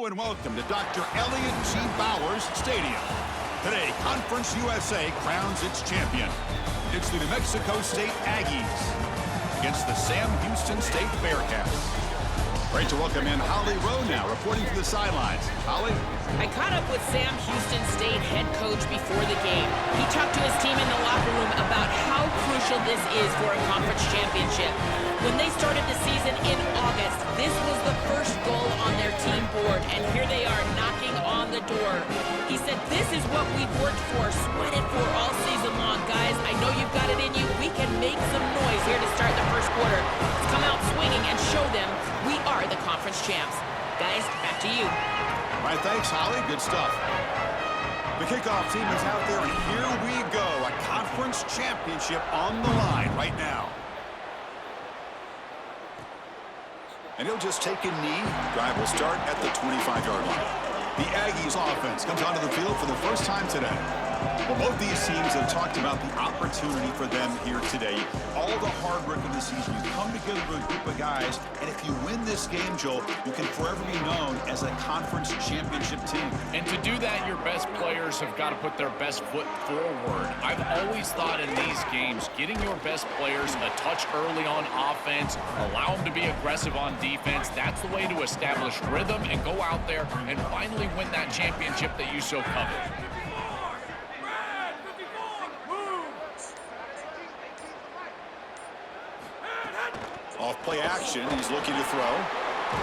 Hello and welcome to Dr. Elliott G. Bowers Stadium. Today, Conference USA crowns its champion. It's the New Mexico State Aggies against the Sam Houston State Bearcats. Great to welcome in Holly Rowe now, reporting from the sidelines. Holly? I caught up with Sam Houston State head coach before the game. He talked to his team in the locker room about how crucial this is for a conference championship. When they started the season in August, this was the first goal on their team board, and here they are knocking on the door. He said, this is what we've worked for, sweated for all season long. Guys, I know you've got it in you. We can make some noise here to start the first quarter. Let's come out swinging and show them we are the conference champs. Guys, back to you. All right, thanks, Holly. Good stuff. The kickoff team is out there, and here we go. A conference championship on the line right now. And he'll just take a knee. Drive will start at the 25-yard line. The Aggies offense comes onto the field for the first time today. Well, both these teams have talked about the opportunity for them here today. All the hard work of the season, you come together with a group of guys, and if you win this game, Joel, you can forever be known as a conference championship team. And to do that, your best players have got to put their best foot forward. I've always thought in these games, getting your best players a touch early on offense, allow them to be aggressive on defense, that's the way to establish rhythm and go out there and finally win that championship that you so covet. Off play action, he's looking to throw.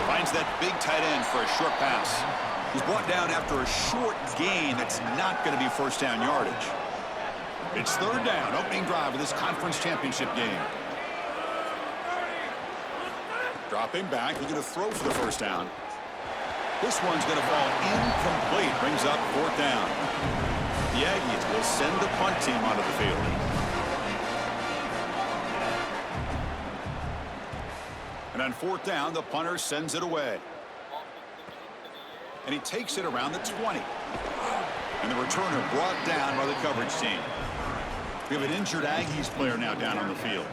Finds that big tight end for a short pass. He's brought down after a short gain that's not going to be first down yardage. It's third down, opening drive of this conference championship game. Dropping back, looking to throw for the first down. This one's going to fall incomplete, brings up fourth down. The Aggies will send the punt team onto the field. And on fourth down, the punter sends it away. And he takes it around the 20. And the returner brought down by the coverage team. We have an injured Aggies player now down on the field.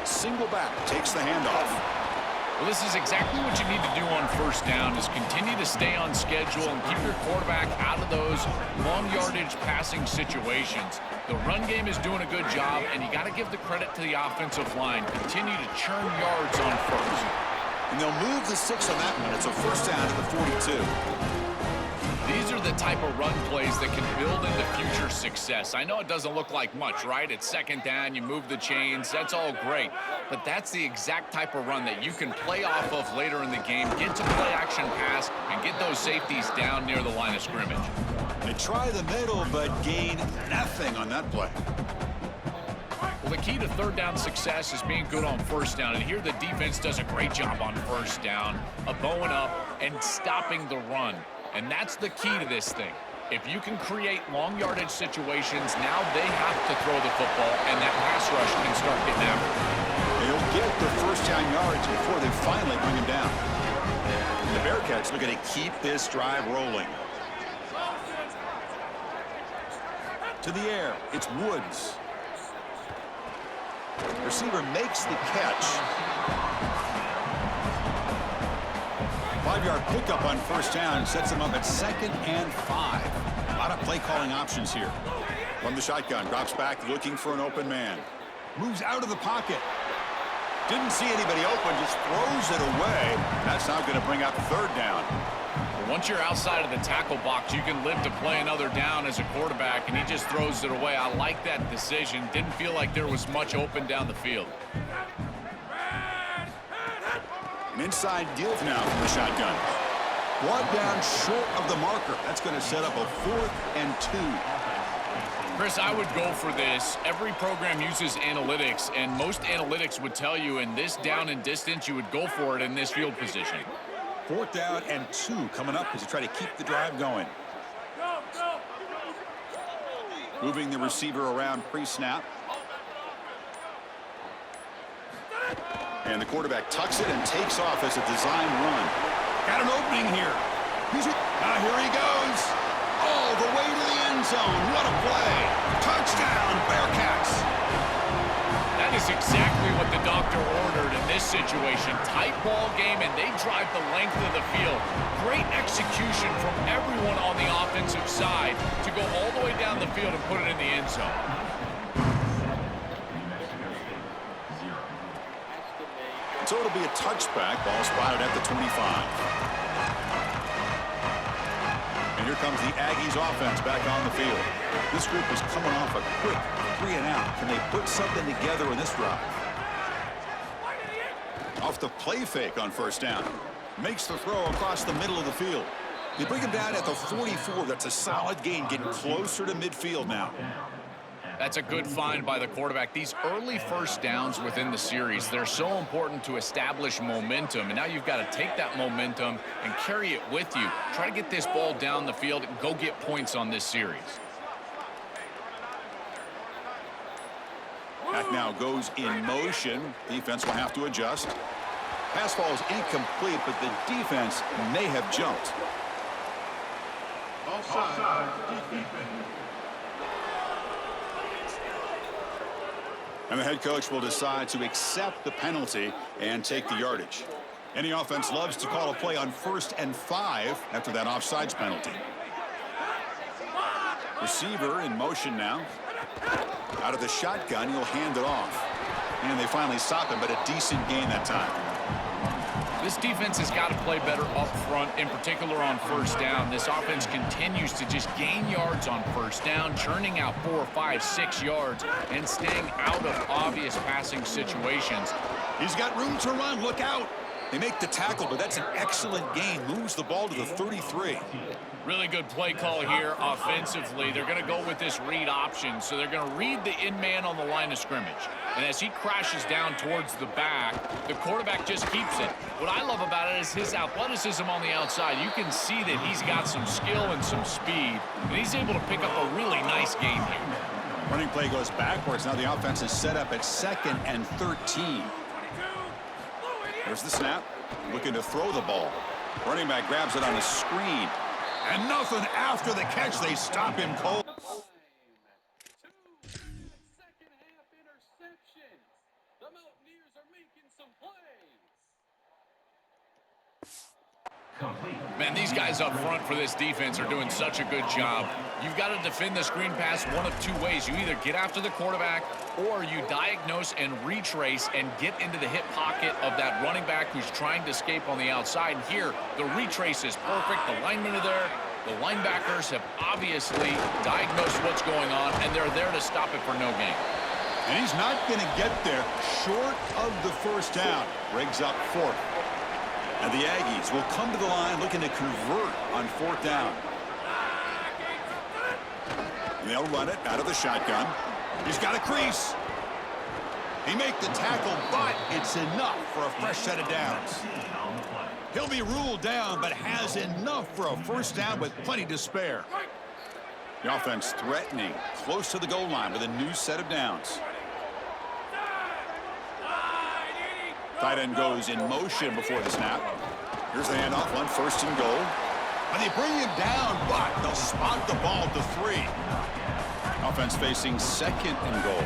Single back, takes the handoff. Well, this is exactly what you need to do on first down is continue to stay on schedule and keep your quarterback out of those long yardage passing situations. The run game is doing a good job, and you got to give the credit to the offensive line. Continue to churn yards on first. And they'll move the 6 on that one. It's a first down to the 42. These are the type of run plays that can build into future success. I know it doesn't look like much, right? It's second down, you move the chains, that's all great. But that's the exact type of run that you can play off of later in the game, get to play action pass, and get those safeties down near the line of scrimmage. They try the middle, but gain nothing on that play. Well, the key to third down success is being good on first down. And here the defense does a great job on first down, bowing up and stopping the run. And that's the key to this thing. If you can create long yardage situations, now they have to throw the football, and that pass rush can start getting after it. They'll get the first down yards before they finally bring him down. The Bearcats looking to keep this drive rolling. To the air, it's Woods. Receiver makes the catch. 5-yard pickup on first down sets him up at 2nd and 5. A lot of play calling options here. From the shotgun, drops back looking for an open man. Moves out of the pocket. Didn't see anybody open, just throws it away. That's now going to bring up third down. Well, once you're outside of the tackle box, you can live to play another down as a quarterback, and he just throws it away. I like that decision. Didn't feel like there was much open down the field. An inside give now from the shotgun. Brought down short of the marker. That's going to set up a 4th and 2. Chris, I would go for this. Every program uses analytics, and most analytics would tell you in this down and distance, you would go for it in this field position. 4th down and 2 coming up as you try to keep the drive going. Moving the receiver around pre-snap. And the quarterback tucks it and takes off as a design run. Got an opening here. Here he goes. All the way to the end zone. What a play. Touchdown, Bearcats. That is exactly what the Dogs situation. Tight ball game, and they drive the length of the field. Great execution from everyone on the offensive side to go all the way down the field and put it in the end zone. So it'll be a touchback. Ball spotted at the 25. And here comes the Aggies offense back on the field. This group is coming off a quick 3-and-out. Can they put something together in this drive? Off the play fake on first down. Makes the throw across the middle of the field. They bring him down at the 44. That's a solid gain, getting closer to midfield now. That's a good find by the quarterback. These early first downs within the series, they're so important to establish momentum. And now you've got to take that momentum and carry it with you. Try to get this ball down the field and go get points on this series. Back now goes in motion. Defense will have to adjust. Pass ball is incomplete, but the defense may have jumped. Offside. And the head coach will decide to accept the penalty and take the yardage. Any offense loves to call a play on 1st and 5 after that offsides penalty. Receiver in motion now. Out of the shotgun, he'll hand it off. And they finally stop him, but a decent gain that time. This defense has got to play better up front, in particular on first down. This offense continues to just gain yards on first down, churning out 4, 5, 6 yards, and staying out of obvious passing situations. He's got room to run. Look out. They make the tackle, but that's an excellent gain. Moves the ball to the 33. Really good play call here offensively. They're going to go with this read option, so they're going to read the in-man on the line of scrimmage. And as he crashes down towards the back, the quarterback just keeps it. What I love about it is his athleticism on the outside. You can see that he's got some skill and some speed, and he's able to pick up a really nice gain here. Running play goes backwards. Now the offense is set up at 2nd and 13. There's the snap. Looking to throw the ball. Running back grabs it on a screen. And nothing after the catch. They stop him cold. Man, these guys up front for this defense are doing such a good job. You've got to defend the screen pass one of 2 ways. You either get after the quarterback or you diagnose and retrace and get into the hip pocket of that running back who's trying to escape on the outside. Here, the retrace is perfect. The linemen are there. The linebackers have obviously diagnosed what's going on, and they're there to stop it for no gain. And he's not going to get there short of the first down. Briggs up 4th. And the Aggies will come to the line looking to convert on 4th down. And they'll run it out of the shotgun. He's got a crease. He make the tackle, but it's enough for a fresh set of downs. He'll be ruled down, but has enough for a first down with plenty to spare. The offense threatening, close to the goal line with a new set of downs. Tight end goes in motion before the snap. Here's the handoff on 1st and goal. And they bring him down, but they'll spot the ball to 3. Offense facing 2nd and goal.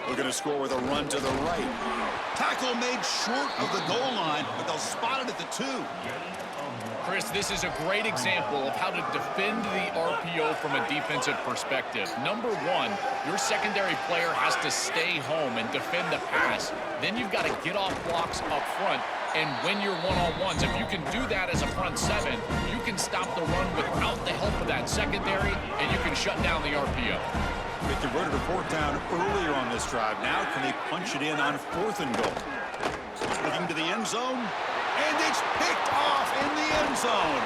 Looking to score with a run to the right. Tackle made short of the goal line, but they'll spot it at the 2. Chris, this is a great example of how to defend the RPO from a defensive perspective. Number 1, your secondary player has to stay home and defend the pass. Then you've got to get off blocks up front and win your one-on-ones. If you can do that as a front 7, you can stop the run without the help of that secondary, and you can shut down the RPO. They converted a 4th down earlier on this drive. Now can they punch it in on 4th and goal? Looking to the end zone, and it's picked off in the end zone.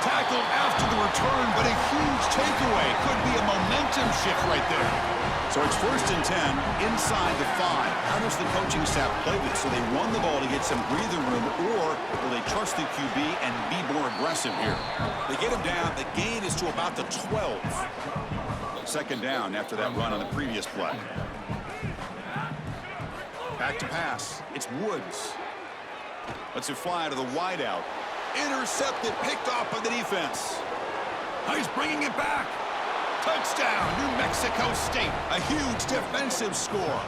Tackled after the return, but a huge takeaway. Could be a momentum shift right there. So it's 1st and 10 inside the 5. How does the coaching staff play this? So they run the ball to get some breathing room, or will they trust the QB and be more aggressive here? They get him down. The gain is to about the 12. 2nd down after that run on the previous play. Back to pass. It's Woods. Lets it fly to the wideout. Intercepted, picked off by the defense. Now he's bringing it back. Touchdown, New Mexico State. A huge defensive score.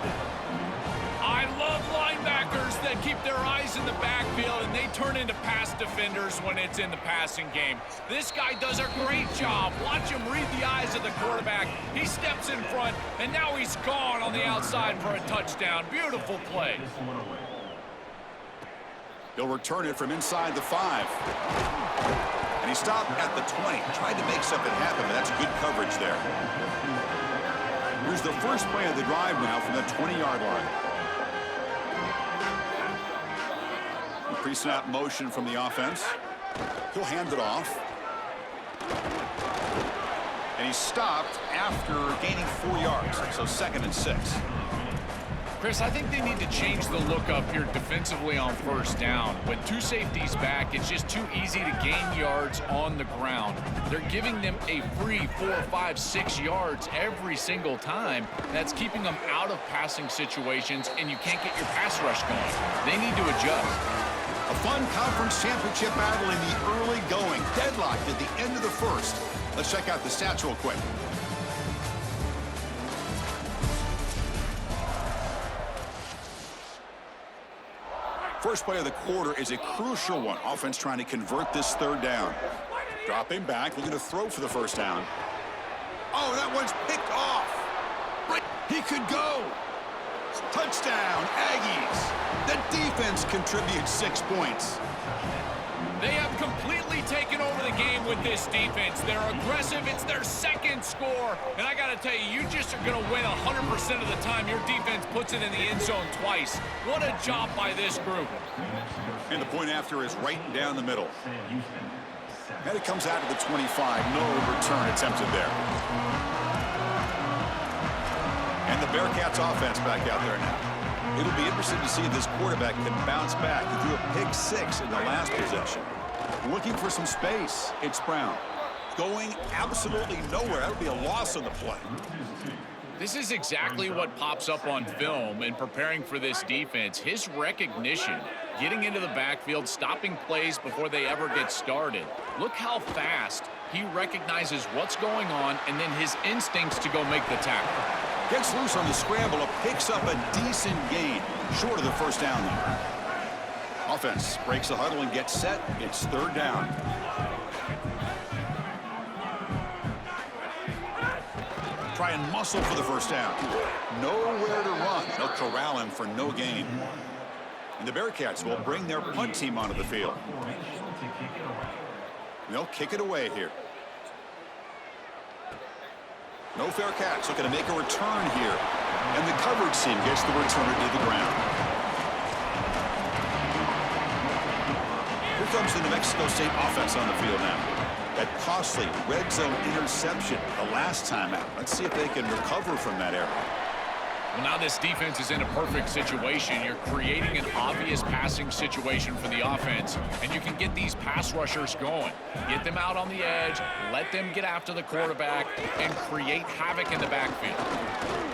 I love linebackers that keep their eyes in the backfield and they turn into pass defenders when it's in the passing game. This guy does a great job. Watch him read the eyes of the quarterback. He steps in front, and now he's gone on the outside for a touchdown. Beautiful play. He'll return it from inside the 5. And he stopped at the 20. Tried to make something happen, but that's good coverage there. Here's the first play of the drive now from the 20-yard line. Pre-snap motion from the offense. He'll hand it off. And he stopped after gaining 4 yards, so 2nd and 6. Chris, I think they need to change the look up here defensively on first down. With 2 safeties back, it's just too easy to gain yards on the ground. They're giving them a free 4, 5, 6 yards every single time. That's keeping them out of passing situations, and you can't get your pass rush going. They need to adjust. A fun conference championship battle in the early going. Deadlocked at the end of the first. Let's check out the stats real quick. First play of the quarter is a crucial one. Offense trying to convert this 3rd down. Dropping back, looking to throw for the first down. Oh, that one's picked off. He could go. Touchdown, Aggies. The defense contributes 6 points. They have completely taken over the game with this defense. They're aggressive. It's their 2nd score. And I got to tell you, you just are going to win 100% of the time your defense puts it in the end zone twice. What a job by this group. And the point after is right down the middle. And it comes out to the 25. No return attempted there. And the Bearcats offense back out there now. It'll be interesting to see if this quarterback can bounce back. He threw a pick 6 in the last possession. Looking for some space. It's Brown. Going absolutely nowhere. That'll be a loss on the play. This is exactly what pops up on film in preparing for this defense. His recognition, getting into the backfield, stopping plays before they ever get started. Look how fast he recognizes what's going on and then his instincts to go make the tackle. Gets loose on the scramble, picks up a decent gain, short of the first down there. Offense breaks the huddle and gets set. It's 3rd down. Try and muscle for the first down. Nowhere to run. They'll corral him for no gain. And the Bearcats will bring their punt team onto the field. They'll kick it away here. No fair catch, looking to make a return here. And the coverage team gets the returner to the ground. Here comes the New Mexico State offense on the field now. That costly red zone interception the last time out. Let's see if they can recover from that error. Well, now this defense is in a perfect situation. You're creating an obvious passing situation for the offense, and you can get these pass rushers going. Get them out on the edge, let them get after the quarterback, and create havoc in the backfield.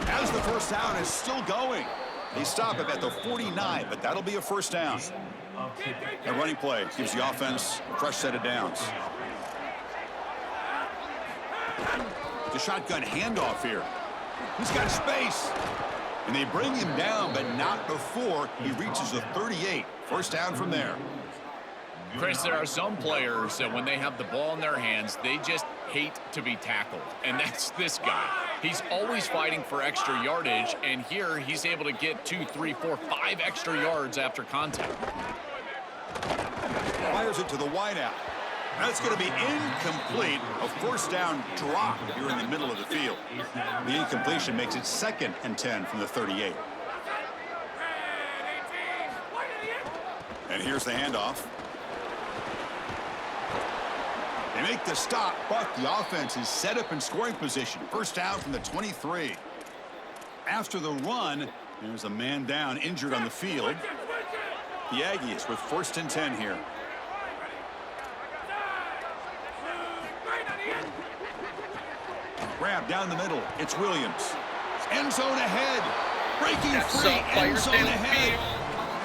As the first down is still going. They stop him at the 49, but that'll be a first down. A running play gives the offense a fresh set of downs. The shotgun handoff here. He's got space. And they bring him down, but not before he reaches the 38. First down from there. Chris, there are some players that when they have the ball in their hands, they just hate to be tackled. And that's this guy. He's always fighting for extra yardage, and here he's able to get 2, 3, 4, 5 extra yards after contact. Fires it to the wideout. That's going to be incomplete. A first down drop here in the middle of the field. The incompletion makes it 2nd and 10 from the 38. And here's the handoff. They make the stop, but the offense is set up in scoring position. First down from the 23. After the run, there's a man down, injured on the field. The Aggies with 1st and 10 here. Grab down the middle. It's Williams. End zone ahead. Breaking free. End zone ahead.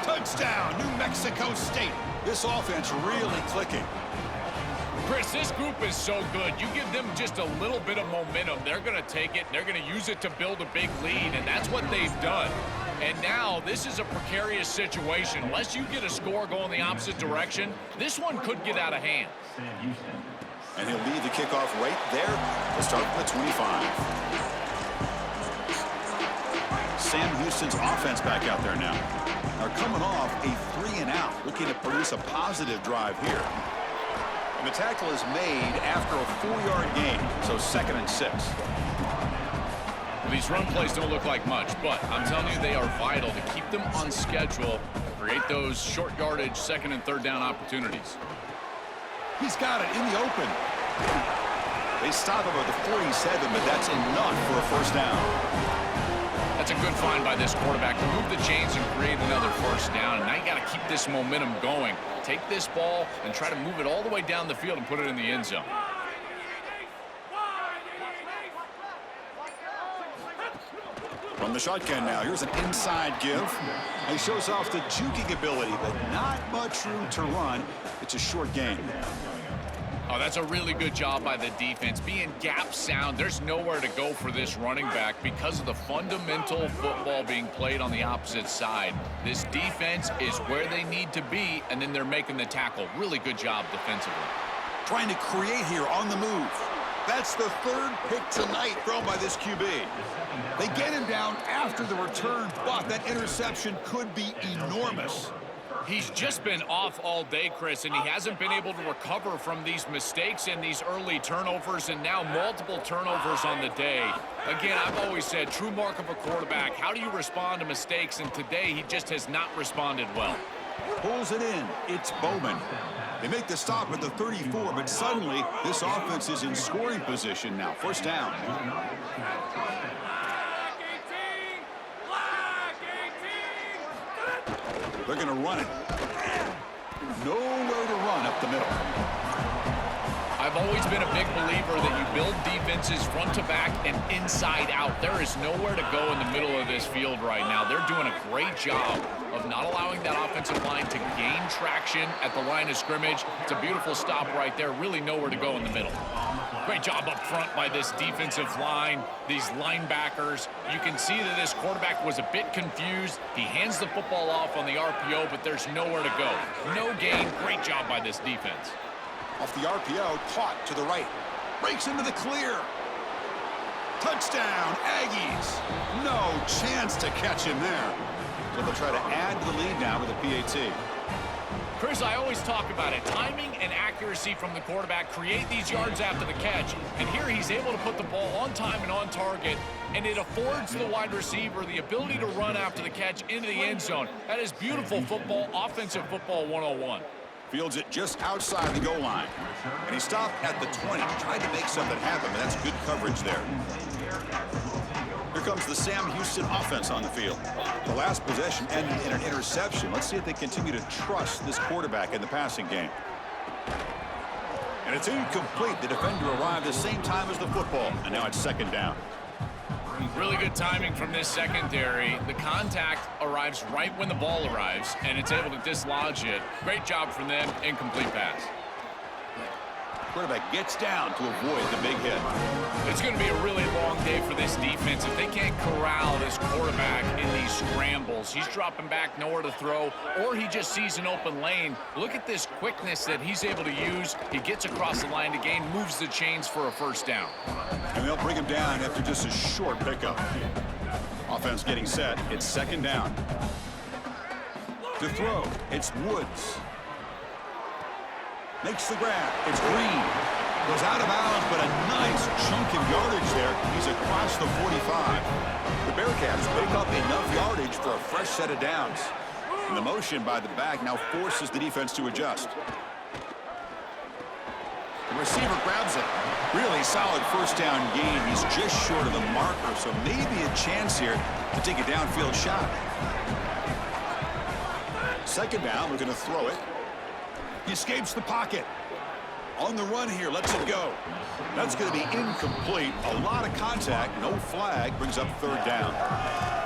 Touchdown, New Mexico State. This offense really clicking. Chris, this group is so good. You give them just a little bit of momentum, they're going to take it, they're going to use it to build a big lead, and that's what they've done. And now this is a precarious situation. Unless you get a score going the opposite direction, this one could get out of hand. And he'll lead the kickoff right there to start from the 25. Sam Houston's offense back out there now. They're coming off a 3-and-out, looking to produce a positive drive here. And the tackle is made after a 4-yard gain, so 2nd and 6. These run plays don't look like much, but I'm telling you they are vital to keep them on schedule, create those short yardage 2nd and 3rd down opportunities. He's got it in the open. They stop him at the 47, but that's enough for a 1st down. That's a good find by this quarterback to move the chains and create another 1st down. And now you got to keep this momentum going. Take this ball and try to move it all the way down the field and put it in the end zone. From the shotgun now, here's an inside give. He shows off the juking ability, but not much room to run. It's a short game. Oh, that's a really good job by the defense. Being gap sound, there's nowhere to go for this running back because of the fundamental football being played on the opposite side. This defense is where they need to be, and then they're making the tackle. Really good job defensively. Trying to create here on the move. That's the 3rd pick tonight thrown by this QB. They get him down after the return, but that interception could be enormous. He's just been off all day, Chris, and he hasn't been able to recover from these mistakes and these early turnovers, and now multiple turnovers on the day. Again, I've always said, true mark of a quarterback, how do you respond to mistakes? And today, he just has not responded well. Pulls it in. It's Bowman. They make the stop at the 34, but suddenly, this offense is in scoring position now. 1st down. They're going to run it. Nowhere to run up the middle. I've always been a big believer that you build defenses front to back and inside out. There is nowhere to go in the middle of this field right now. They're doing a great job of not allowing that offensive line to gain traction at the line of scrimmage. It's a beautiful stop right there. Really nowhere to go in the middle. Great job up front by this defensive line, these linebackers. You can see that this quarterback was a bit confused. He hands the football off on the RPO, but there's nowhere to go. No gain. Great job by this defense. Off the RPO, caught to the right. Breaks into the clear. Touchdown, Aggies. No chance to catch him there. So they'll try to add to the lead now with a PAT. Chris, I always talk about it. Timing and accuracy from the quarterback create these yards after the catch. And here he's able to put the ball on time and on target. And it affords the wide receiver the ability to run after the catch into the end zone. That is beautiful football, offensive football 101. Fields it just outside the goal line. And he stopped at the 20. Tried to make something happen, but that's good coverage there. Here comes the Sam Houston offense on the field. The last possession ended in an interception. Let's see if they continue to trust this quarterback in the passing game. And it's incomplete. The defender arrived the same time as the football. And now it's 2nd down. Really good timing from this secondary. The contact arrives right when the ball arrives, and it's able to dislodge it. Great job from them. Incomplete pass. Quarterback gets down to avoid the big hit. It's going to be a really long day for this defense. If they can't corral this quarterback in these scrambles, he's dropping back, nowhere to throw, or he just sees an open lane. Look at this quickness that he's able to use. He gets across the line to gain, moves the chains for a 1st down. And they'll bring him down after just a short pickup. Offense getting set. It's 2nd down. To throw, it's Woods. Makes the grab. It's Green. Goes out of bounds, but a nice chunk of yardage there. He's across the 45. The Bearcats pick up enough yardage for a fresh set of downs. And the motion by the back now forces the defense to adjust. The receiver grabs it. Really solid 1st down gain. He's just short of the marker, so maybe a chance here to take a downfield shot. 2nd down, we're going to throw it. He escapes the pocket. On the run here, lets it go. That's going to be incomplete. A lot of contact, no flag, brings up third down.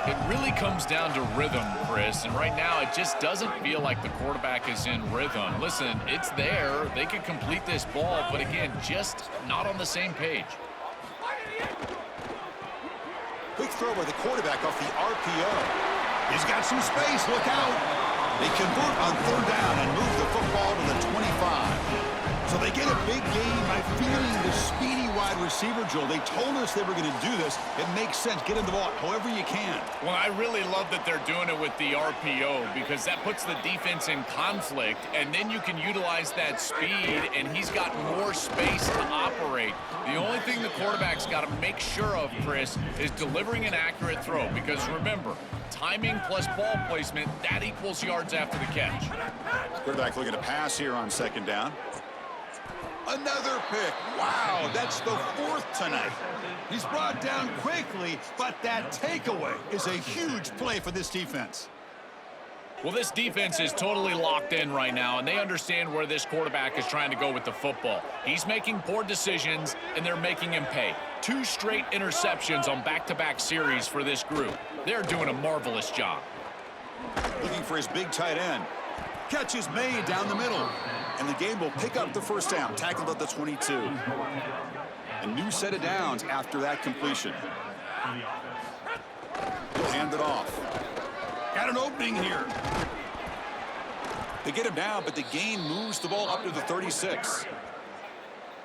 It really comes down to rhythm, Chris, and right now it just doesn't feel like the quarterback is in rhythm. Listen, it's there. They can complete this ball, but again, just not on the same page. Quick throw by the quarterback off the RPO. He's got some space. Look out. They convert on third down and move the football to the 25. So they get a big gain by feeding the speedy wide receiver, Joel. They told us they were going to do this. It makes sense. Get in the ball however you can. Well, I really love that they're doing it with the RPO because that puts the defense in conflict, and then you can utilize that speed, and he's got more space to operate. The only thing the quarterback's got to make sure of, Chris, is delivering an accurate throw because, remember, timing plus ball placement, that equals yards after the catch. Quarterback looking to pass here on second down. Another pick. Wow, that's the fourth tonight. He's brought down quickly, but that takeaway is a huge play for this defense. Well, this defense is totally locked in right now, and they understand where this quarterback is trying to go with the football. He's making poor decisions, and they're making him pay. 2 straight interceptions on back-to-back series for this group. They're doing a marvelous job. Looking for his big tight end. Catch is made down the middle. And the game will pick up the first down, tackled at the 22. A new set of downs after that completion. He'll hand it off. Got an opening here. They get him down, but the gain moves the ball up to the 36.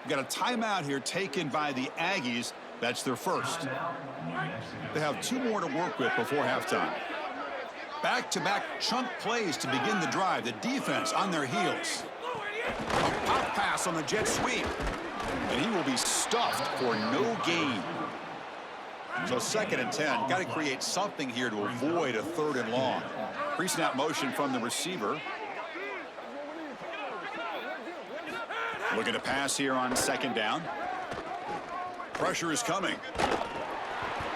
We got a timeout here taken by the Aggies. That's their first. They have 2 more to work with before halftime. Back-to-back chunk plays to begin the drive. The defense on their heels. A pop pass on the jet sweep. And he will be stuffed for no gain. So 2nd and 10. Got to create something here to avoid a 3rd and long. Pre-snap motion from the receiver. Looking to pass here on 2nd down. Pressure is coming.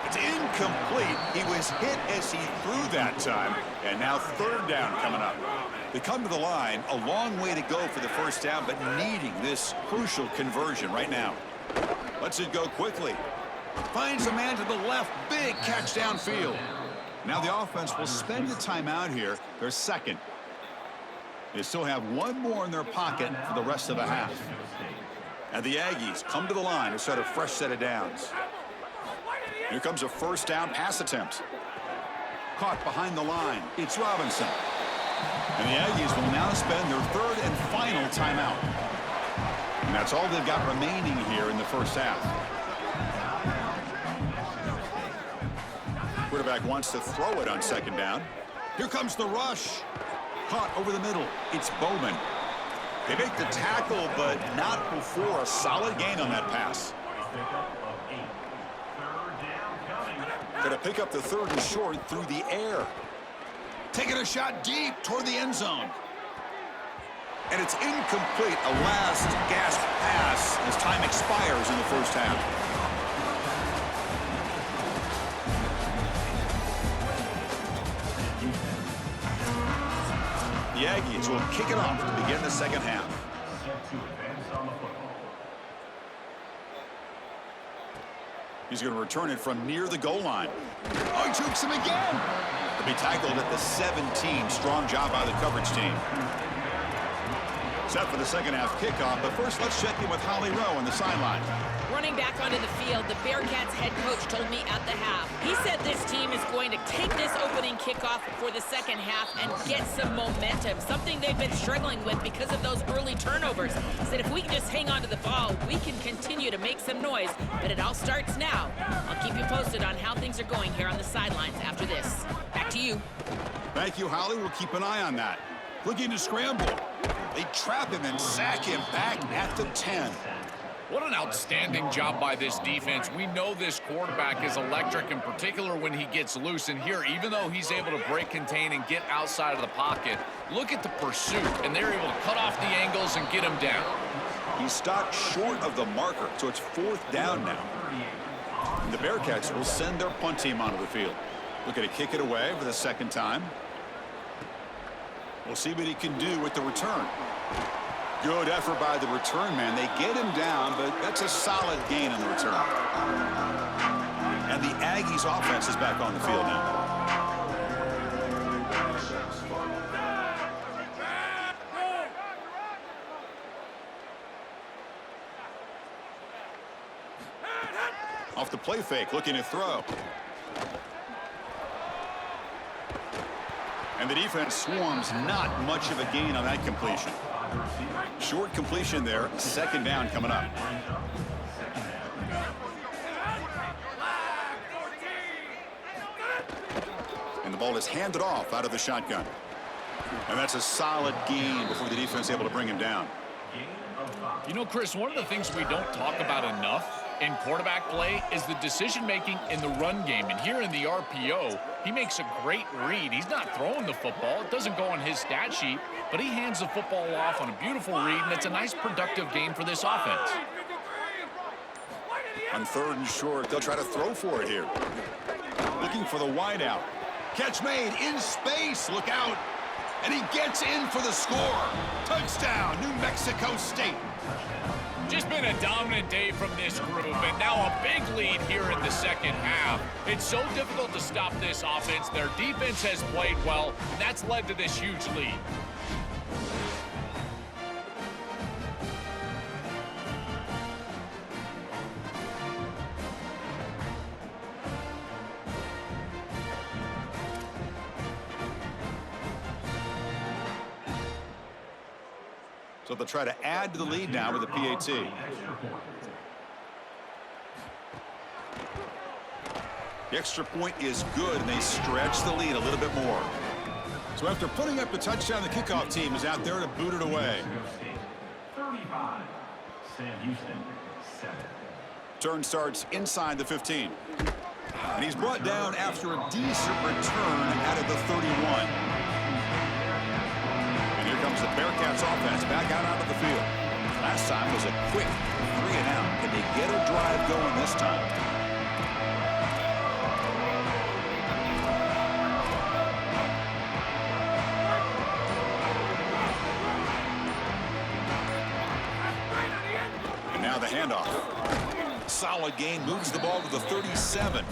It's incomplete. He was hit as he threw that time. And now 3rd down coming up. They come to the line, a long way to go for the first down, but needing this crucial conversion right now. Lets it go quickly. Finds a man to the left. Big catch downfield. Now the offense will spend the timeout here. Their second. They still have 1 more in their pocket for the rest of the half. And the Aggies come to the line to start a fresh set of downs. Here comes a first down pass attempt. Caught behind the line. It's Robinson. And the Aggies will now spend their 3rd and final timeout. And that's all they've got remaining here in the first half. Quarterback wants to throw it on 2nd down. Here comes the rush. Caught over the middle. It's Bowman. They make the tackle, but not before a solid gain on that pass. Going to pick up the 3rd and short through the air. Taking a shot deep toward the end zone. And it's incomplete. A last gasp pass as time expires in the first half. The Aggies will kick it off to begin the second half. He's going to return it from near the goal line. Oh, he jukes him again. To be tackled at the 17. Strong job by the coverage team. Set for the second half kickoff, but first let's check in with Holly Rowe on the sideline. Running back onto the field, the Bearcats head coach told me at the half. He said this team is going to take this opening kickoff for the second half and get some momentum, something they've been struggling with because of those early turnovers. He said if we can just hang on to the ball, we can continue to make some noise, but it all starts now. I'll keep you posted on how things are going here on the sidelines after this. Back to you. Thank you, Holly. We'll keep an eye on that. Looking to scramble. They trap him and sack him back at the 10. What an outstanding job by this defense. We know this quarterback is electric, in particular when he gets loose. And here, even though he's able to break, contain, and get outside of the pocket, look at the pursuit. And they're able to cut off the angles and get him down. He stopped short of the marker, so it's 4th down now. And the Bearcats will send their punt team onto the field. Looking to kick it away for the 2nd time. We'll see what he can do with the return. Good effort by the return man. They get him down, but that's a solid gain in the return. And the Aggies offense is back on the field now. Off the play fake, looking to throw. And the defense swarms, not much of a gain on that completion. Short completion there, second down coming up. And the ball is handed off out of the shotgun. And that's a solid gain before the defense is able to bring him down. You know, Chris, one of the things we don't talk about enough in quarterback play is the decision-making in the run game. And here in the RPO, he makes a great read. He's not throwing the football. It doesn't go on his stat sheet, but he hands the football off on a beautiful read, and it's a nice productive game for this offense. On third and short, they'll try to throw for it here. Looking for the wideout. Catch made in space. Look out. And he gets in for the score. Touchdown, New Mexico State. Just been a dominant day from this group, and now a big lead here in the second half. It's so difficult to stop this offense. Their defense has played well, and that's led to this huge lead. So they'll try to add to the lead now with the PAT. The extra point is good, and they stretch the lead a little bit more. So after putting up the touchdown, the kickoff team is out there to boot it away. 35, Sam Houston, 7. Turn starts inside the 15. And he's brought down after a decent return out of the 31. Comes the Bearcats offense back out onto the field. Last time was a quick 3-and-out. Can they get a drive going this time? And now the handoff. Solid gain, moves the ball to the 37.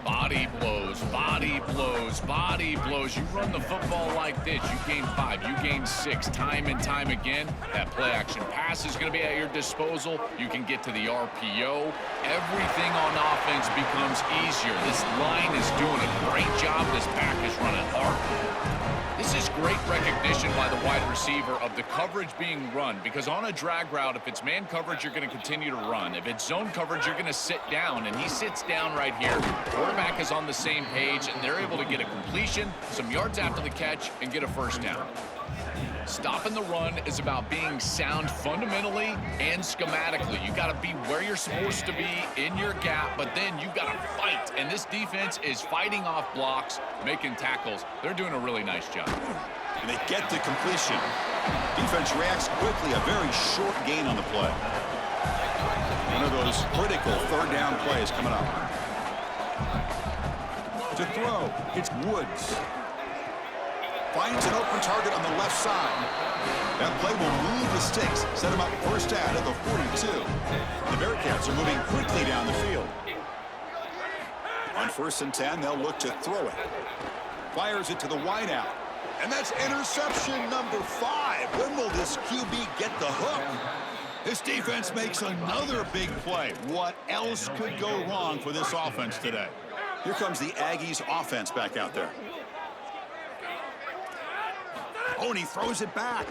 Body blows, body blows, body blows. You run the football like this, you gain 5, you gain 6, time and time again. That play action pass is going to be at your disposal. You can get to the RPO. Everything on offense becomes easier. This line is doing a great job. This back is running hard. This is great recognition by the wide receiver of the coverage being run, because on a drag route, if it's man coverage, you're going to continue to run. If it's zone coverage, you're going to sit down, and he sits down right here. Quarterback is on the same page, and they're able to get a completion, some yards after the catch, and get a first down. Stopping the run is about being sound fundamentally and schematically. You got to be where you're supposed to be in your gap, but then you got to fight. And this defense is fighting off blocks, making tackles. They're doing a really nice job. And they get the completion. Defense reacts quickly. A very short gain on the play. One of those critical third down plays coming up. To throw, it's Woods. Finds an open target on the left side. That play will move the sticks, set him up first down at the 42. The Bearcats are moving quickly down the field. On 1st and 10, they'll look to throw it. Fires it to the wideout. And that's interception number 5. When will this QB get the hook? This defense makes another big play. What else could go wrong for this offense today? Here comes the Aggies offense back out there. Oh, and he throws it back.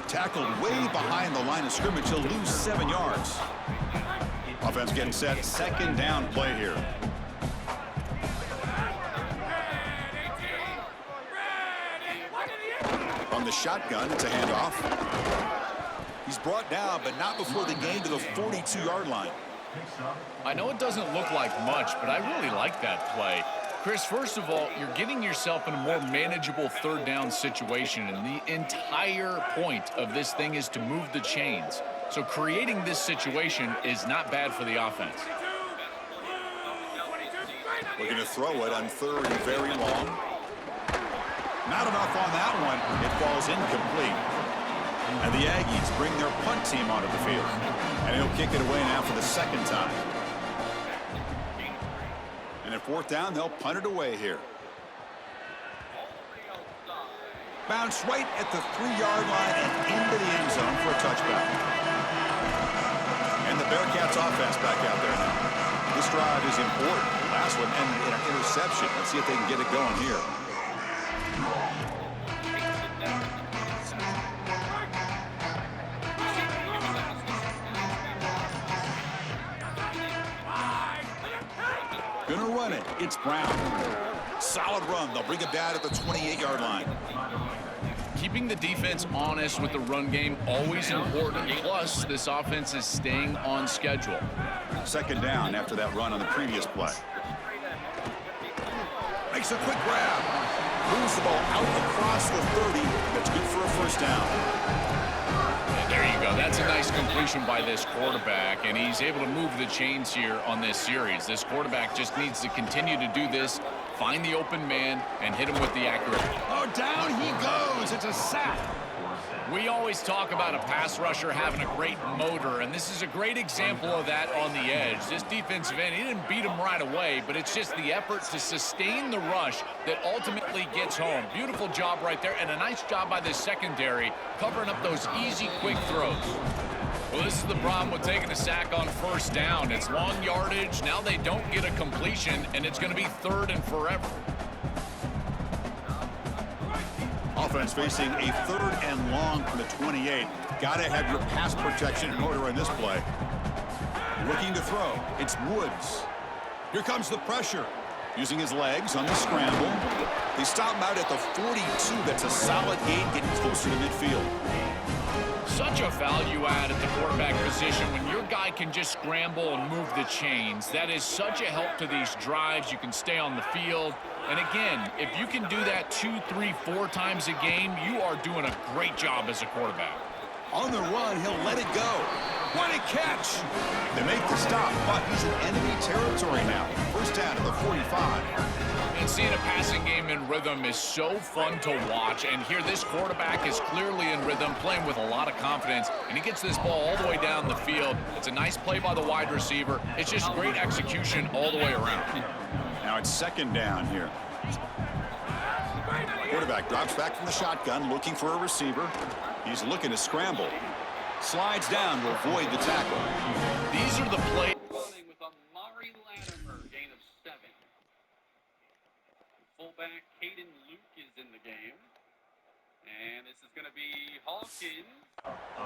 Tackled way behind the line of scrimmage. He'll lose 7 yards. Offense getting set. Second down play here. On the shotgun, it's a handoff. He's brought down, but not before the gain to the 42-yard line. I know it doesn't look like much, but I really like that play. Chris, first of all, you're getting yourself in a more manageable third down situation, and the entire point of this thing is to move the chains. So creating this situation is not bad for the offense. Looking to throw it on 3rd and very long. Not enough on that one. It falls incomplete. And the Aggies bring their punt team onto the field. And he'll kick it away now for the second time. And at fourth down, they'll punt it away here. Bounce right at the 3-yard line and into the end zone for a touchback. And the Bearcats offense back out there now. This drive is important. The last one ended in an interception. Let's see if they can get it going here. Gonna run it. It's Brown. Solid run. They'll bring it down at the 28-yard line. Keeping the defense honest with the run game, always important. Plus, this offense is staying on schedule. Second down after that run on the previous play. Makes a quick grab. Moves the ball out across the 30. That's good for a first down. And there you go. That's a nice completion by this quarterback, and he's able to move the chains here on this series. This quarterback just needs to continue to do this, find the open man, and hit him with the accurate. Oh, down he goes. It's a sack. We always talk about a pass rusher having a great motor, and this is a great example of that on the edge. This defensive end, he didn't beat him right away, but it's just the effort to sustain the rush that ultimately gets home. Beautiful job right there, and a nice job by the secondary covering up those easy, quick throws. Well, this is the problem with taking a sack on first down. It's long yardage. Now they don't get a completion, and it's going to be third and forever. Offense facing a third and long from the 28. Got to have your pass protection in order in this play. Looking to throw. It's Woods. Here comes the pressure. Using his legs on the scramble. They stop him out at the 42. That's a solid gain, getting closer to midfield. Such a value add at the quarterback position when your guy can just scramble and move the chains. That is such a help to these drives. You can stay on the field. And again, if you can do that 2, 3, 4 times a game, you are doing a great job as a quarterback. On the run, he'll let it go. What a catch! They make the stop, but he's in enemy territory now. First down to the 45. And seeing a passing game in rhythm is so fun to watch. And here, this quarterback is clearly in rhythm, playing with a lot of confidence. And he gets this ball all the way down the field. It's a nice play by the wide receiver. It's just great execution all the way around. Now it's second down here. Quarterback drops back from the shotgun, looking for a receiver. He's looking to scramble. Slides down to avoid the tackle. These are the plays. Running with Amari Latimer, gain of 7. Fullback Caden Luke is in the game. And this is going to be Hawkins.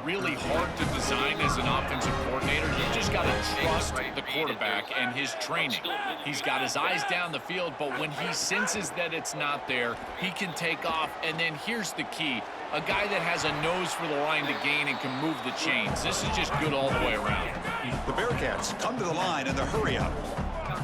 Really hard to design as an offensive coordinator. You just got to trust the quarterback and his training. He's got his eyes down the field, but when he senses that it's not there, he can take off. And then here's the key. A guy that has a nose for the line to gain and can move the chains. This is just good all the way around. The Bearcats come to the line in the hurry-up.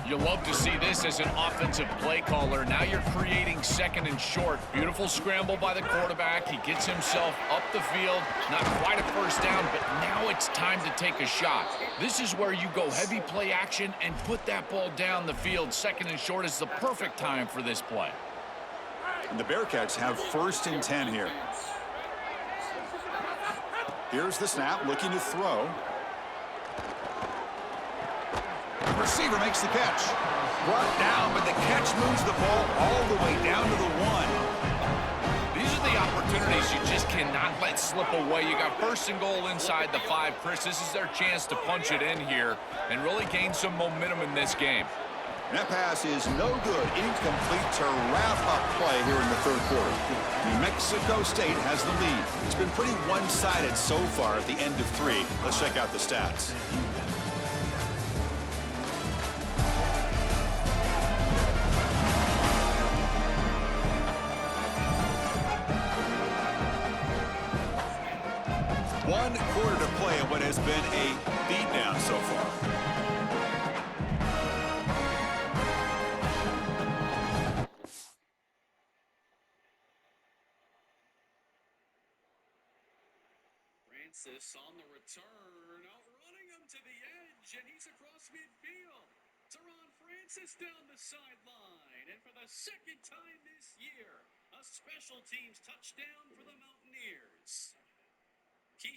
You love to see this as an offensive play caller. Now you're creating second and short. Beautiful scramble by the quarterback. He gets himself up the field. Not quite a first down, but now it's time to take a shot. This is where you go heavy play action and put that ball down the field. Second and short is the perfect time for this play. And the Bearcats have first and 10 here. Here's the snap, looking to throw. Receiver makes the catch. Brought down, but the catch moves the ball all the way down to the 1. These are the opportunities you just cannot let slip away. You got first and goal inside the 5. Chris, this is their chance to punch it in here and really gain some momentum in this game. And that pass is no good. Incomplete to wrap up play here in the third quarter. New Mexico State has the lead. It's been pretty one-sided so far at the end of 3. Let's check out the stats. One quarter to play in what has been a beatdown so far. Francis on the return, outrunning him to the edge, and he's across midfield. Teron Francis down the sideline, and for the second time this year, a special teams touchdown for the Mountaineers.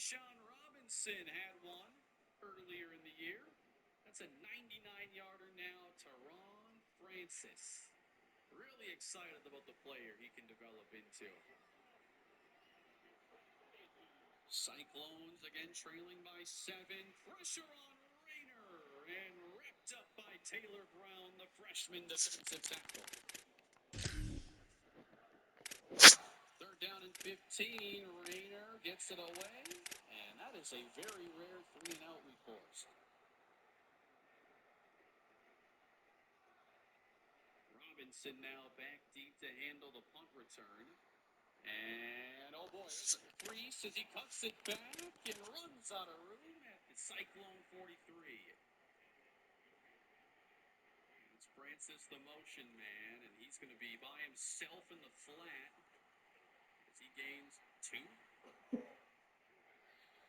Bijan Robinson had one earlier in the year. That's a 99-yarder now to Ron Francis. Really excited about the player he can develop into. Cyclones again trailing by 7. Pressure on Rayner and ripped up by Taylor Brown, the freshman defensive tackle. Third down and 15. Rayner gets it away, and that is a very rare 3-and-out we forced. Robinson now back deep to handle the punt return. And, oh boy, there's a crease as he cuts it back and runs out of room at the Cyclone 43. It's Francis, the motion man, and he's going to be by himself in the flat as he gains 2.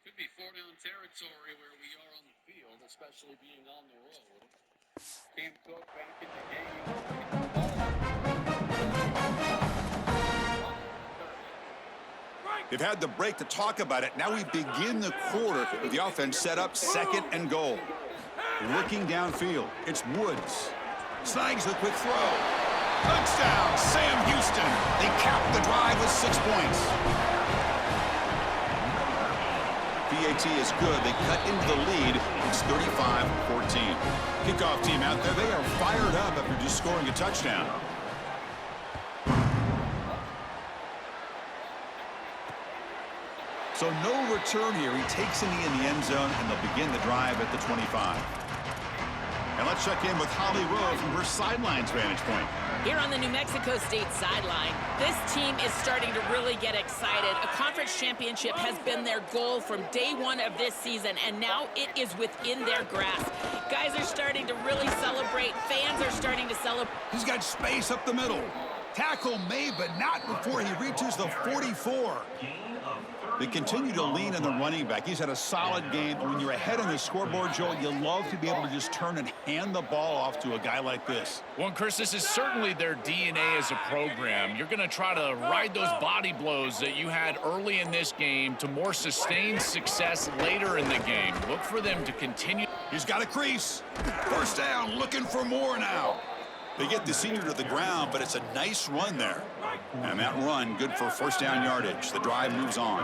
Could be 4-down territory where we are on the field, especially being on the road. Cam Cook back in the game. They've had the break to talk about it. Now we begin the quarter with the offense set up 2nd and goal. Looking downfield, it's Woods. Snags the quick throw. Touchdown, Sam Houston. They cap the drive with 6 points. PAT is good. They cut into the lead. It's 35-14. Kickoff team out there. They are fired up after just scoring a touchdown. So no return here. He takes it in the end zone, and they'll begin the drive at the 25. And let's check in with Holly Rowe from her sidelines vantage point. Here on the New Mexico State sideline, this team is starting to really get excited. A conference championship has been their goal from day one of this season, and now it is within their grasp. Guys are starting to really celebrate. Fans are starting to celebrate. He's got space up the middle. Tackle made, but not before he reaches the 44. They continue to lean on the running back. He's had a solid game. And when you're ahead on the scoreboard, Joel, you love to be able to just turn and hand the ball off to a guy like this. Well, Chris, this is certainly their DNA as a program. You're going to try to ride those body blows that you had early in this game to more sustained success later in the game. Look for them to continue. He's got a crease. First down, looking for more now. They get the senior to the ground, but it's a nice run there. And that run, good for first down yardage. The drive moves on.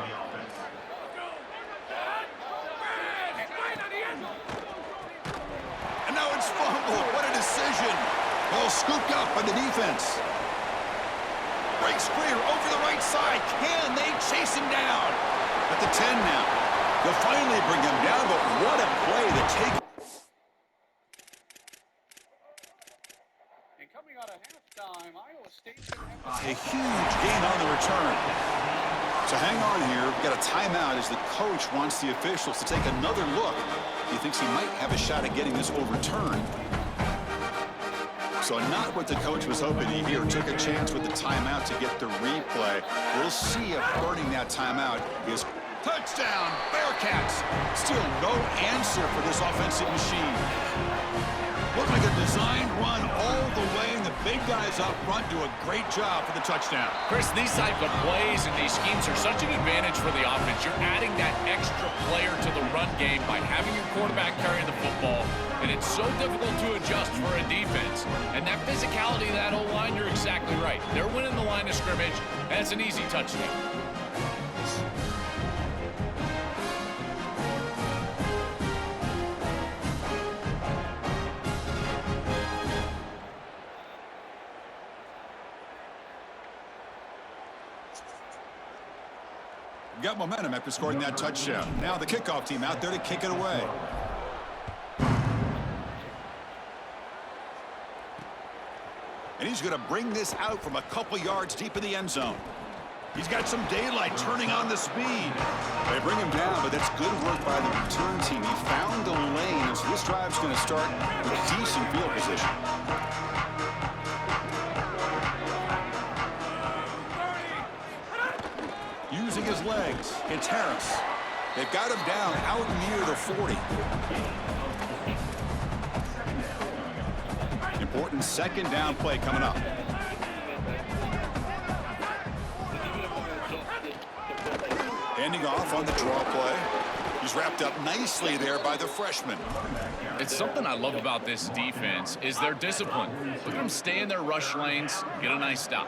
And now it's fumble. What a decision. Ball scooped up by the defense. Breaks clear over the right side. Can they chase him down? At the 10 now. They'll finally bring him down, but what a play to take. A huge gain on the return. So hang on here. We've got a timeout as the coach wants the officials to take another look. He thinks he might have a shot at getting this overturned. So not what the coach was hoping to hear. Took a chance with the timeout to get the replay. We'll see if burning that timeout is touchdown, Bearcats. Still no answer for this offensive machine. Looked like a designed run all the way, and the big guys up front do a great job for the touchdown. Chris, these type of plays and these schemes are such an advantage for the offense. You're adding that extra player to the run game by having your quarterback carrying the football, and it's so difficult to adjust for a defense. And that physicality of that O-line, you're exactly right. They're winning the line of scrimmage, and it's an easy touchdown. Got momentum after scoring that touchdown. Now the kickoff team out there to kick it away. And he's going to bring this out from a couple yards deep in the end zone. He's got some daylight turning on the speed. They bring him down, but that's good work by the return team. He found the lane, and so this drive's going to start with decent field position. Using his legs, it's Harris. They've got him down out near the 40. Important second down play coming up. Handing off on the draw play. He's wrapped up nicely there by the freshman. It's something I love about this defense is their discipline. Look at them stay in their rush lanes, get a nice stop.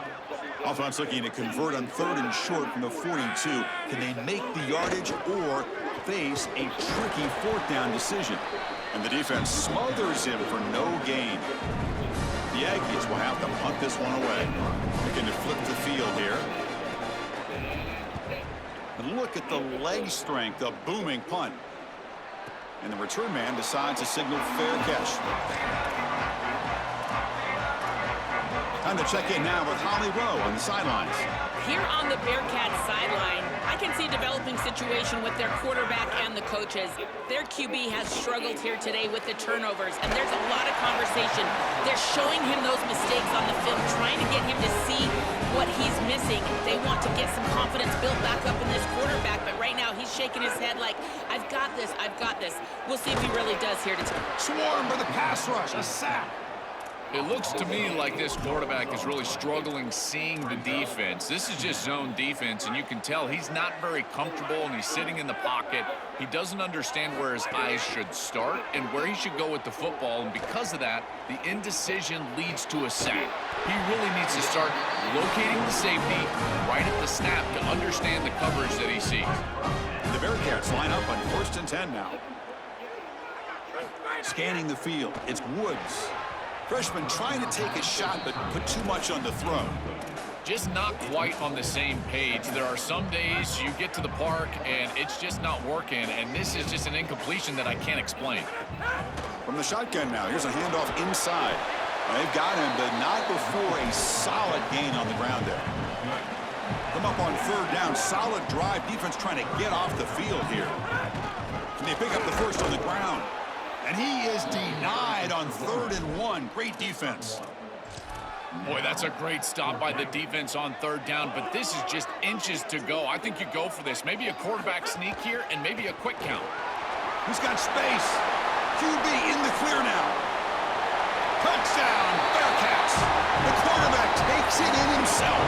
Offense looking to convert on 3rd and short from the 42. Can they make the yardage or face a tricky 4th down decision? And the defense smothers him for no gain. The Aggies will have to punt this one away. Looking to flip the field here. And look at the leg strength, a booming punt. And the return man decides to signal fair catch. Time to check in now with Holly Rowe on the sidelines. Here on the Bearcats sideline, I can see a developing situation with their quarterback and the coaches. Their QB has struggled here today with the turnovers, and there's a lot of conversation. They're showing him those mistakes on the film, trying to get him to see what he's missing. They want to get some confidence built back up in this quarterback, but right now he's shaking his head like, I've got this, I've got this. We'll see if he really does here today. Swarm for the pass rush, a sack. It looks to me like this quarterback is really struggling seeing the defense. This is just zone defense, and you can tell he's not very comfortable, and he's sitting in the pocket. He doesn't understand where his eyes should start and where he should go with the football, and because of that, the indecision leads to a sack. He really needs to start locating the safety right at the snap to understand the coverage that he sees. The Bearcats line up on 1st and 10 now. Scanning the field, it's Woods. Freshman trying to take a shot, but put too much on the throw. Just not quite on the same page. There are some days you get to the park and it's just not working, and this is just an incompletion that I can't explain. From the shotgun now, here's a handoff inside. They've got him, but not before a solid gain on the ground there. Come up on 3rd down, solid drive. Defense trying to get off the field here. Can they pick up the first on the ground? And he is denied on 3rd and 1. Great defense. Boy, that's a great stop by the defense on 3rd down, but this is just inches to go. I think you go for this. Maybe a quarterback sneak here and maybe a quick count. He's got space. QB in the clear now. Touchdown, Bearcats. The quarterback takes it in himself.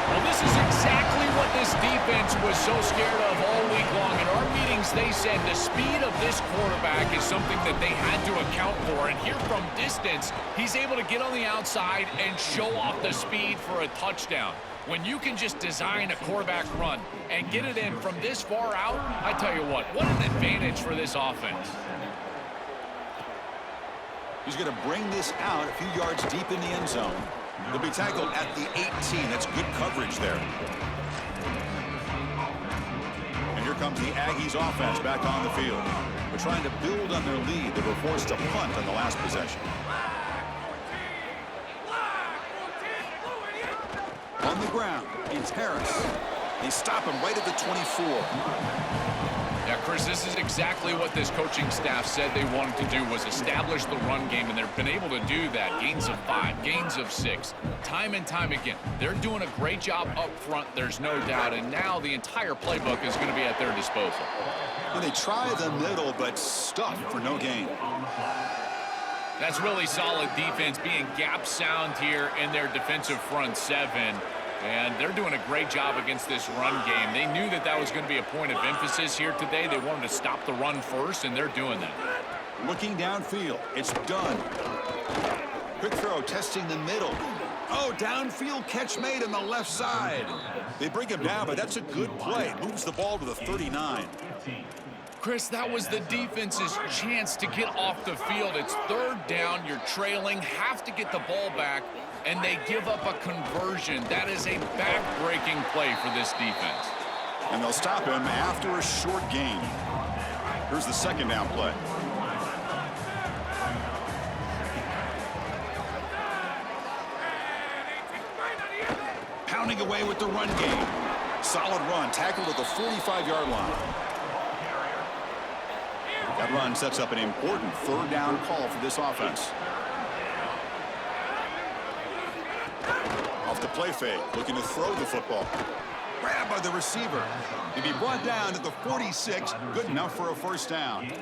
Well, this is exactly what this defense was so scared of all week long. In our meetings, they said the speed of this quarterback is something that they had to account for. And here from distance, he's able to get on the outside and show off the speed for a touchdown. When you can just design a quarterback run and get it in from this far out, I tell you what an advantage for this offense. He's going to bring this out a few yards deep in the end zone. They'll be tackled at the 18. That's good coverage there. And here comes the Aggies offense back on the field. They're trying to build on their lead. They were forced to punt on the last possession. On the ground, it's Harris. They stop him right at the 24. Yeah, Chris, this is exactly what this coaching staff said they wanted to do, was establish the run game, and they've been able to do that. Gains of 5, gains of 6, time and time again. They're doing a great job up front, there's no doubt, and now the entire playbook is going to be at their disposal. And they try the middle, but stuck for no gain. That's really solid defense, being gap sound here in their defensive front 7. And they're doing a great job against this run game. They knew that that was going to be a point of emphasis here today. They wanted to stop the run first, and they're doing that. Looking downfield, it's done. Quick throw, testing the middle. Oh, downfield catch made on the left side. They bring him down, but that's a good play. Moves the ball to the 39. Chris, that was the defense's chance to get off the field. It's 3rd down, you're trailing, have to get the ball back, and they give up a conversion. That is a back-breaking play for this defense. And they'll stop him after a short gain. Here's the 2nd down play. Pounding away with the run game. Solid run, tackled at the 45-yard line. That run sets up an important 3rd down call for this offense. Off the play fake, looking to throw the football. Grabbed by the receiver. He'll be brought down at the 46. Good enough for a first down.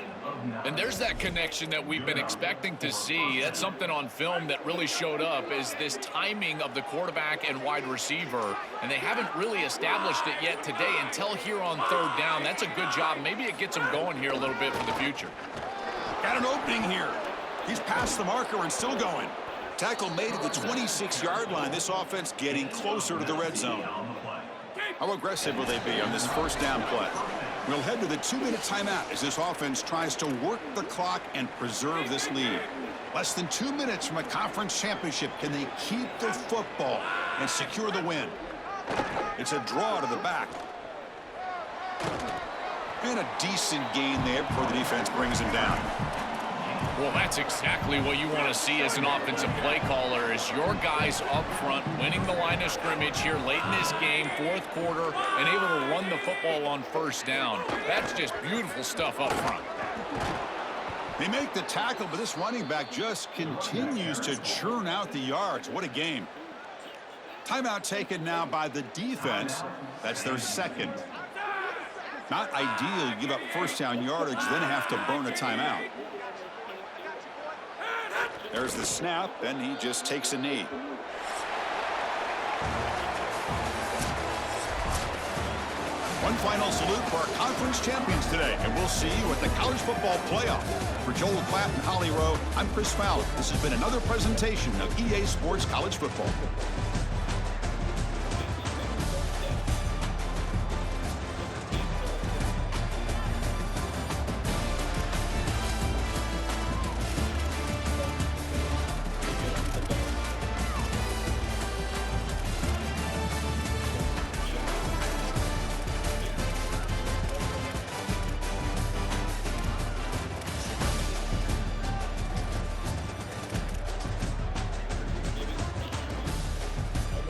And there's that connection that we've been expecting to see. That's something on film that really showed up, is this timing of the quarterback and wide receiver. And they haven't really established it yet today until here on third down. That's a good job. Maybe it gets them going here a little bit for the future. Got an opening here. He's past the marker and still going. Tackle made at the 26-yard line. This offense getting closer to the red zone. How aggressive will they be on this first down play? We'll head to the 2-minute timeout as this offense tries to work the clock and preserve this lead. Less than 2 minutes from a conference championship. Can they keep the football and secure the win? It's a draw to the back. And a decent gain there before the defense brings him down. Well, that's exactly what you want to see as an offensive play caller, is your guys up front winning the line of scrimmage here late in this game, fourth quarter, and able to run the football on first down. That's just beautiful stuff up front. They make the tackle, but this running back just continues to churn out the yards. What a game. Timeout taken now by the defense. That's their second. Not ideal. You give up first down yardage, then have to burn a timeout. There's the snap, and he just takes a knee. One final salute for our conference champions today, and we'll see you at the college football playoff. For Joel Klatt and Holly Rowe, I'm Chris Fowler. This has been another presentation of EA Sports College Football.